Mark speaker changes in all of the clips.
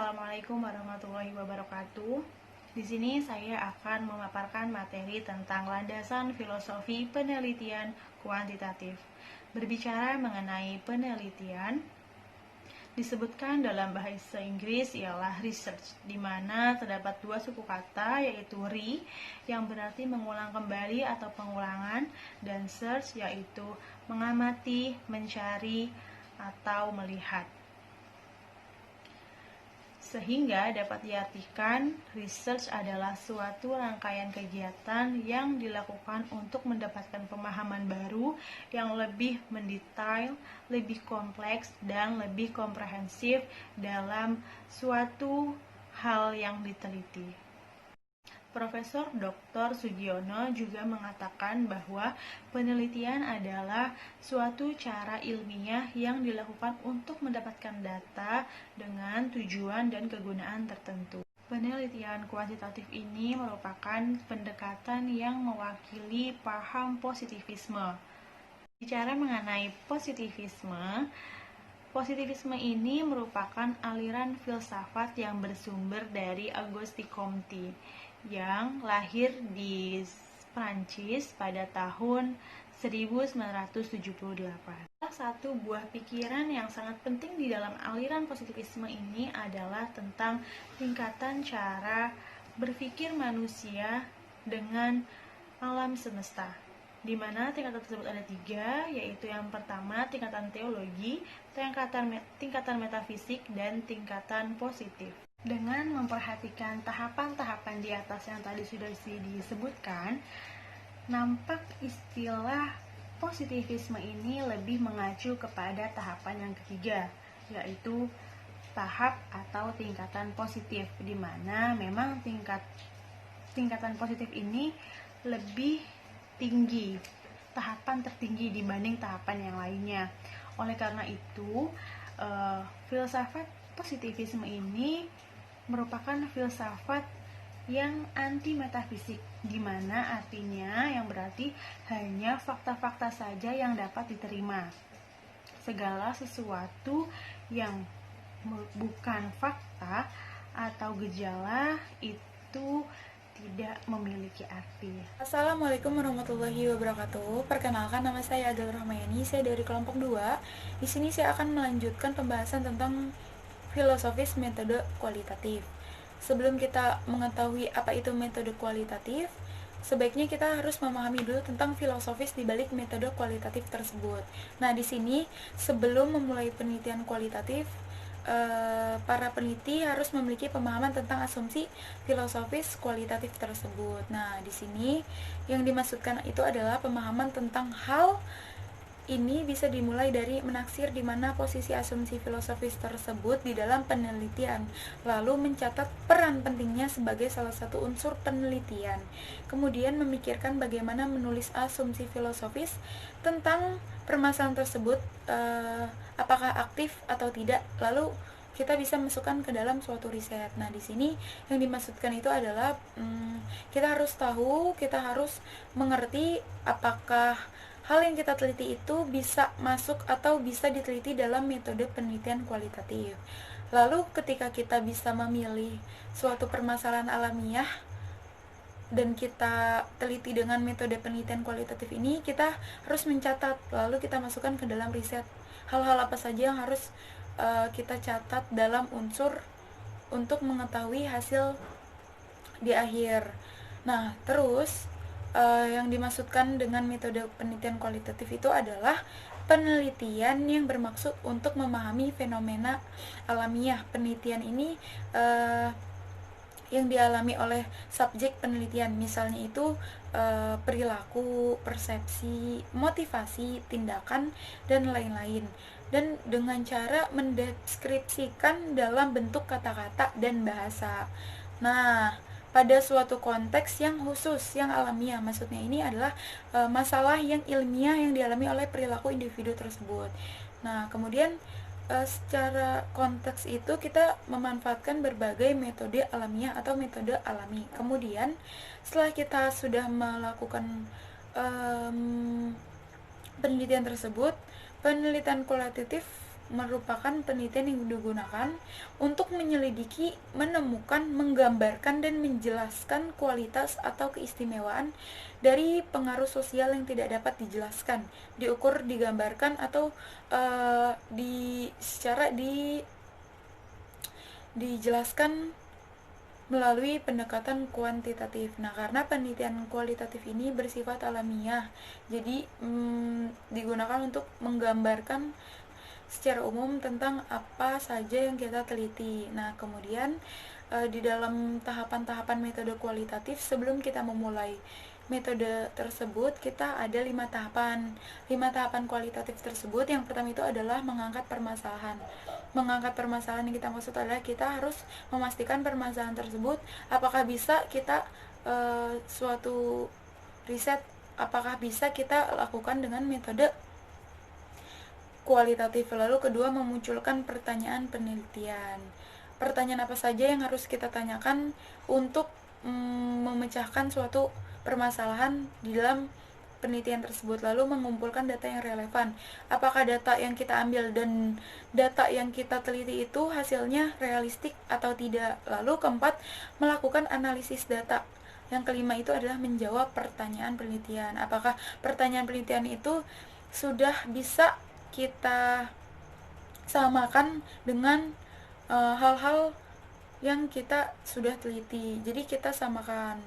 Speaker 1: Assalamualaikum warahmatullahi wabarakatuh. Di sini saya akan memaparkan materi tentang landasan filosofi penelitian kuantitatif. Berbicara mengenai penelitian, disebutkan dalam bahasa Inggris ialah research, di mana terdapat dua suku kata, yaitu re, yang berarti mengulang kembali atau pengulangan, dan search, yaitu mengamati, mencari, atau melihat. Sehingga dapat diartikan, research adalah suatu rangkaian kegiatan yang dilakukan untuk mendapatkan pemahaman baru yang lebih mendetail, lebih kompleks, dan lebih komprehensif dalam suatu hal yang diteliti. Profesor Dr. Sugiono juga mengatakan bahwa penelitian adalah suatu cara ilmiah yang dilakukan untuk mendapatkan data dengan tujuan dan kegunaan tertentu. Penelitian kuantitatif ini merupakan pendekatan yang mewakili paham positivisme. Bicara mengenai positivisme ini merupakan aliran filsafat yang bersumber dari Auguste Comte yang lahir di Prancis pada tahun 1978. Salah satu buah pikiran yang sangat penting di dalam aliran positivisme ini adalah tentang tingkatan cara berpikir manusia dengan alam semesta, di mana tingkatan tersebut ada 3, yaitu yang pertama tingkatan teologi, tingkatan metafisik, dan tingkatan positif. Dengan memperhatikan tahapan-tahapan di atas yang tadi sudah disebutkan, nampak istilah positivisme ini lebih mengacu kepada tahapan yang ketiga, yaitu tahap atau tingkatan positif, di mana memang tingkatan positif ini lebih tinggi, tahapan tertinggi dibanding tahapan yang lainnya. Oleh karena itu, filsafat positivisme ini merupakan filsafat yang anti metafisik, di mana artinya yang berarti hanya fakta-fakta saja yang dapat diterima. Segala sesuatu yang bukan fakta atau gejala itu tidak memiliki arti.
Speaker 2: Assalamualaikum warahmatullahi wabarakatuh. Perkenalkan, nama saya Adel Rahmayani. Saya dari kelompok 2. Di sini saya akan melanjutkan pembahasan tentang filosofis metode kualitatif. Sebelum kita mengetahui apa itu metode kualitatif, sebaiknya kita harus memahami dulu tentang filosofis di balik metode kualitatif tersebut. Nah, di sini sebelum memulai penelitian kualitatif, para peneliti harus memiliki pemahaman tentang asumsi filosofis kualitatif tersebut. Nah, di sini yang dimaksudkan itu adalah pemahaman tentang hal ini bisa dimulai dari menaksir di mana posisi asumsi filosofis tersebut di dalam penelitian, lalu mencatat peran pentingnya sebagai salah satu unsur penelitian. Kemudian memikirkan bagaimana menulis asumsi filosofis tentang permasalahan tersebut, apakah aktif atau tidak, lalu kita bisa masukkan ke dalam suatu riset. Nah, di sini yang dimaksudkan itu adalah kita harus tahu, kita harus mengerti apakah hal yang kita teliti itu bisa masuk atau bisa diteliti dalam metode penelitian kualitatif. Lalu ketika kita bisa memilih suatu permasalahan alamiah dan kita teliti dengan metode penelitian kualitatif ini, kita harus mencatat, lalu kita masukkan ke dalam riset. Hal-hal apa saja yang harus kita catat dalam unsur untuk mengetahui hasil di akhir. Nah, terus yang dimaksudkan dengan metode penelitian kualitatif itu adalah penelitian yang bermaksud untuk memahami fenomena alamiah. Penelitian ini yang dialami oleh subjek penelitian, misalnya itu perilaku, persepsi, motivasi, tindakan, dan lain-lain, dan dengan cara mendeskripsikan dalam bentuk kata-kata dan bahasa. Nah, pada suatu konteks yang khusus, yang alamiah, maksudnya ini adalah masalah yang ilmiah yang dialami oleh perilaku individu tersebut. Nah, kemudian secara konteks itu kita memanfaatkan berbagai metode alamiah atau metode alami. Kemudian setelah kita sudah melakukan penelitian tersebut, penelitian kualitatif merupakan penelitian yang digunakan untuk menyelidiki, menemukan, menggambarkan, dan menjelaskan kualitas atau keistimewaan dari pengaruh sosial yang tidak dapat dijelaskan, diukur, digambarkan, atau secara dijelaskan melalui pendekatan kuantitatif. Nah, karena penelitian kualitatif ini bersifat alamiah, jadi digunakan untuk menggambarkan secara umum tentang apa saja yang kita teliti. Nah, kemudian di dalam tahapan-tahapan metode kualitatif, sebelum kita memulai metode tersebut, kita ada 5 tahapan. 5 tahapan kualitatif tersebut, yang pertama itu adalah mengangkat permasalahan. Mengangkat permasalahan yang kita maksud adalah kita harus memastikan permasalahan tersebut apakah bisa kita suatu riset, apakah bisa kita lakukan dengan metode kualitatif. Lalu kedua, memunculkan pertanyaan penelitian. Pertanyaan apa saja yang harus kita tanyakan untuk memecahkan suatu permasalahan di dalam penelitian tersebut. Lalu mengumpulkan data yang relevan. Apakah data yang kita ambil dan data yang kita teliti itu hasilnya realistik atau tidak. Lalu keempat, melakukan analisis data. Yang kelima itu adalah menjawab pertanyaan penelitian. Apakah pertanyaan penelitian itu sudah bisa kita samakan dengan hal-hal yang kita sudah teliti. Jadi kita samakan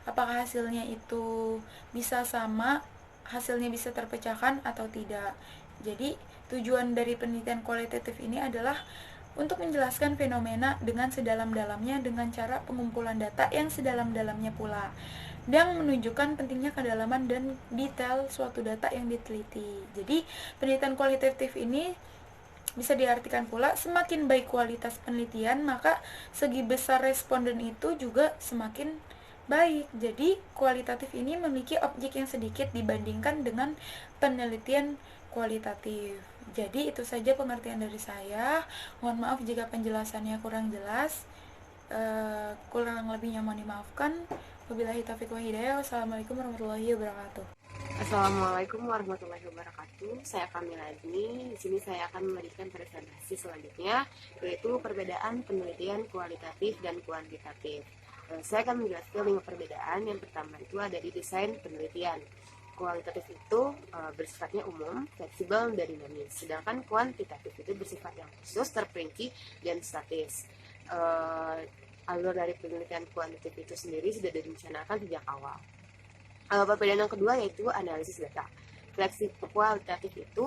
Speaker 2: apakah hasilnya itu bisa sama, hasilnya bisa terpecahkan atau tidak. Jadi tujuan dari penelitian kualitatif ini adalah untuk menjelaskan fenomena dengan sedalam-dalamnya dengan cara pengumpulan data yang sedalam-dalamnya pula, dan menunjukkan pentingnya kedalaman dan detail suatu data yang diteliti. Jadi penelitian kualitatif ini bisa diartikan pula semakin baik kualitas penelitian, maka segi besar responden itu juga semakin baik. Jadi kualitatif ini memiliki objek yang sedikit dibandingkan dengan penelitian kualitatif. Jadi itu saja pengertian dari saya. Mohon maaf jika penjelasannya kurang jelas. Kurang lebihnya mohon dimaafkan. Wabillahi taufiq wa hidayah. Wassalamualaikum warahmatullahi wabarakatuh.
Speaker 3: Assalamualaikum warahmatullahi wabarakatuh. Saya Kamila Adni. Di sini saya akan memberikan presentasi selanjutnya, yaitu perbedaan penelitian kualitatif dan kuantitatif. Saya akan menjelaskan 5 perbedaan. Yang pertama itu ada di desain penelitian. Kualitatif itu bersifatnya umum, fleksibel, dan dinamis. Sedangkan kuantitatif itu bersifat yang khusus, terperinci, dan statis. Alur dari penelitian kuantitatif itu sendiri sudah direncanakan sejak awal. Perbedaan yang kedua yaitu analisis data. Fleksibel kualitatif itu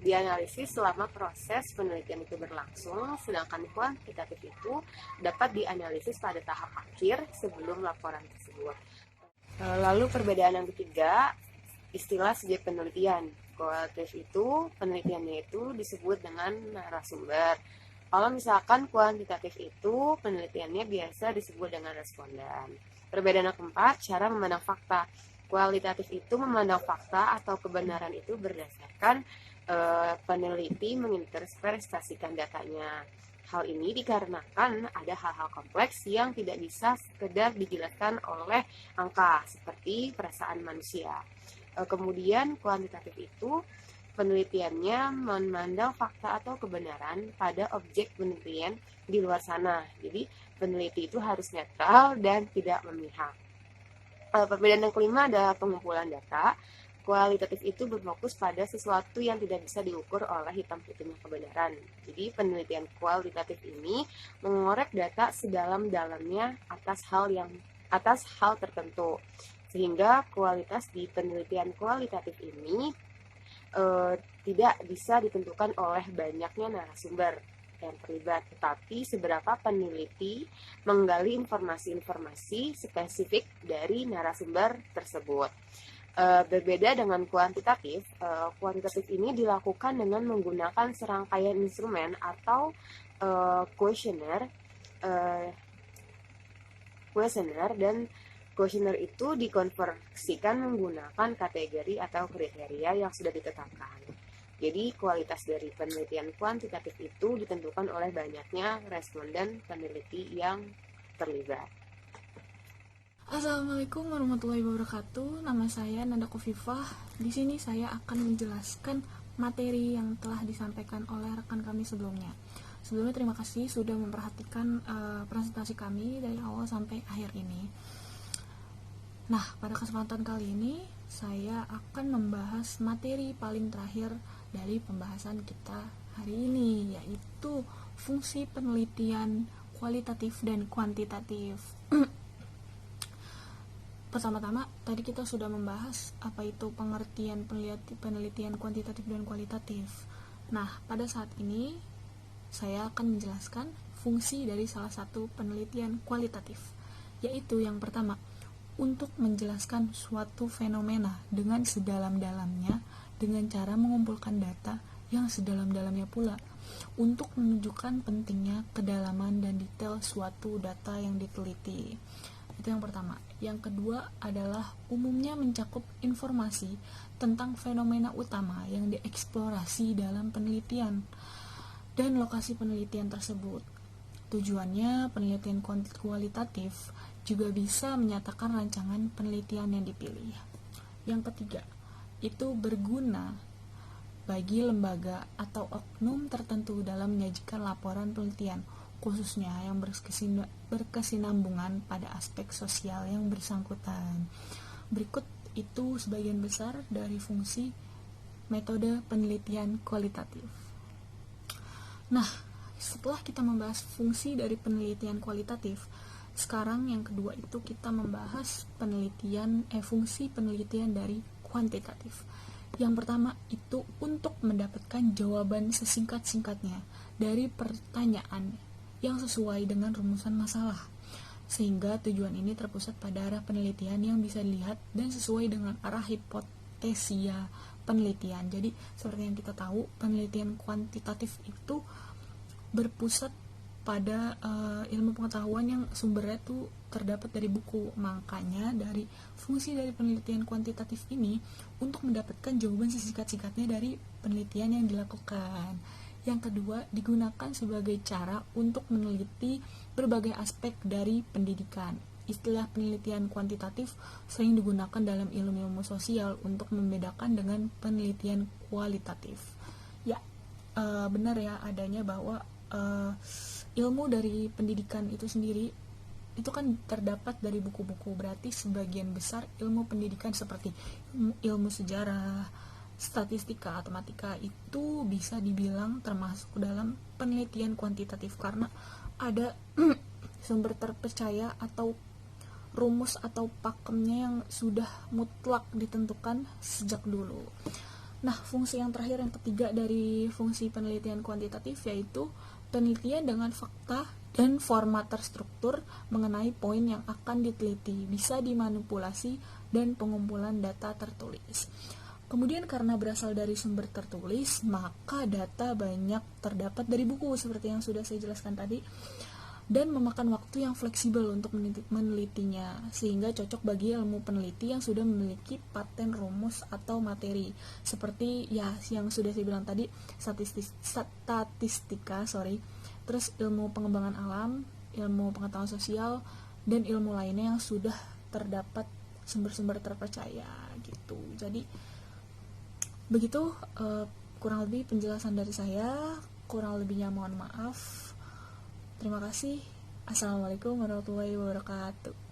Speaker 3: dianalisis selama proses penelitian itu berlangsung, sedangkan kuantitatif itu dapat dianalisis pada tahap akhir sebelum laporan tersebut. Lalu perbedaan yang ketiga, istilah subjek penelitian. Kualitatif itu penelitiannya itu disebut dengan narasumber. Kalau misalkan kuantitatif itu penelitiannya biasa disebut dengan responden. Perbedaan yang keempat, cara memandang fakta. Kualitatif itu memandang fakta atau kebenaran itu berdasarkan peneliti menginterpretasikan datanya. Hal ini dikarenakan ada hal-hal kompleks yang tidak bisa sekedar dijelaskan oleh angka, seperti perasaan manusia. Kemudian kuantitatif itu penelitiannya memandang fakta atau kebenaran pada objek penelitian di luar sana. Jadi peneliti itu harus netral dan tidak memihak. Perbedaan yang kelima adalah pengumpulan data. Kualitatif itu berfokus pada sesuatu yang tidak bisa diukur oleh hitam-putihnya kebenaran. Jadi penelitian kualitatif ini mengorek data sedalam-dalamnya atas hal tertentu. Sehingga kualitas di penelitian kualitatif ini tidak bisa ditentukan oleh banyaknya narasumber yang terlibat, tetapi seberapa peneliti menggali informasi-informasi spesifik dari narasumber tersebut. Berbeda dengan kuantitatif, kuantitatif ini dilakukan dengan menggunakan serangkaian instrumen atau kuesioner, dan kuesioner itu dikonversikan menggunakan kategori atau kriteria yang sudah ditetapkan. Jadi kualitas dari penelitian kuantitatif itu ditentukan oleh banyaknya responden peneliti yang terlibat.
Speaker 4: Assalamualaikum warahmatullahi wabarakatuh. Nama saya Nanda Kofifah. Di sini saya akan menjelaskan
Speaker 1: materi yang telah disampaikan oleh rekan kami sebelumnya. Sebelumnya terima kasih sudah memperhatikan presentasi kami dari awal sampai akhir ini. Nah, pada kesempatan kali ini saya akan membahas materi paling terakhir dari pembahasan kita hari ini, yaitu fungsi penelitian kualitatif dan kuantitatif. Pertama-tama, tadi kita sudah membahas apa itu pengertian penelitian kuantitatif dan kualitatif. Nah, pada saat ini saya akan menjelaskan fungsi dari salah satu penelitian kualitatif, yaitu yang pertama, untuk menjelaskan suatu fenomena dengan sedalam-dalamnya dengan cara mengumpulkan data yang sedalam-dalamnya pula, untuk menunjukkan pentingnya kedalaman dan detail suatu data yang diteliti. Itu yang pertama. Yang kedua adalah umumnya mencakup informasi tentang fenomena utama yang dieksplorasi dalam penelitian dan lokasi penelitian tersebut. Tujuannya, penelitian kualitatif juga bisa menyatakan rancangan penelitian yang dipilih. Yang ketiga, itu berguna bagi lembaga atau oknum tertentu dalam menyajikan laporan penelitian, khususnya yang berkesinambungan pada aspek sosial yang bersangkutan. Berikut itu sebagian besar dari fungsi metode penelitian kualitatif. Nah, setelah kita membahas fungsi dari penelitian kualitatif, sekarang yang kedua itu kita membahas fungsi penelitian dari kuantitatif. Yang pertama itu untuk mendapatkan jawaban sesingkat-singkatnya dari pertanyaan yang sesuai dengan rumusan masalah, sehingga tujuan ini terpusat pada arah penelitian yang bisa dilihat dan sesuai dengan arah hipotesia penelitian. Jadi seperti yang kita tahu, penelitian kuantitatif itu berpusat pada ilmu pengetahuan yang sumbernya itu terdapat dari buku. Makanya dari fungsi dari penelitian kuantitatif ini untuk mendapatkan jawaban sesingkat-singkatnya dari penelitian yang dilakukan. Yang kedua, digunakan sebagai cara untuk meneliti berbagai aspek dari pendidikan. Istilah penelitian kuantitatif sering digunakan dalam ilmu-ilmu sosial untuk membedakan dengan penelitian kualitatif. Ya, benar ya adanya bahwa ilmu dari pendidikan itu sendiri itu kan terdapat dari buku-buku. Berarti sebagian besar ilmu pendidikan seperti ilmu sejarah, statistika, matematika itu bisa dibilang termasuk dalam penelitian kuantitatif karena ada sumber terpercaya atau rumus atau pakemnya yang sudah mutlak ditentukan sejak dulu. Nah, fungsi yang terakhir, yang ketiga dari fungsi penelitian kuantitatif yaitu penelitian dengan fakta dan format terstruktur mengenai poin yang akan diteliti, bisa dimanipulasi dan pengumpulan data tertulis. Kemudian karena berasal dari sumber tertulis, maka data banyak terdapat dari buku seperti yang sudah saya jelaskan tadi, dan memakan waktu yang fleksibel untuk menelitinya, sehingga cocok bagi ilmu peneliti yang sudah memiliki paten rumus atau materi seperti ya yang sudah saya bilang tadi, statistika, terus ilmu pengembangan alam, ilmu pengetahuan sosial, dan ilmu lainnya yang sudah terdapat sumber-sumber terpercaya gitu. Jadi begitu kurang lebih penjelasan dari saya, kurang lebihnya mohon maaf. Terima kasih. Assalamualaikum warahmatullahi wabarakatuh.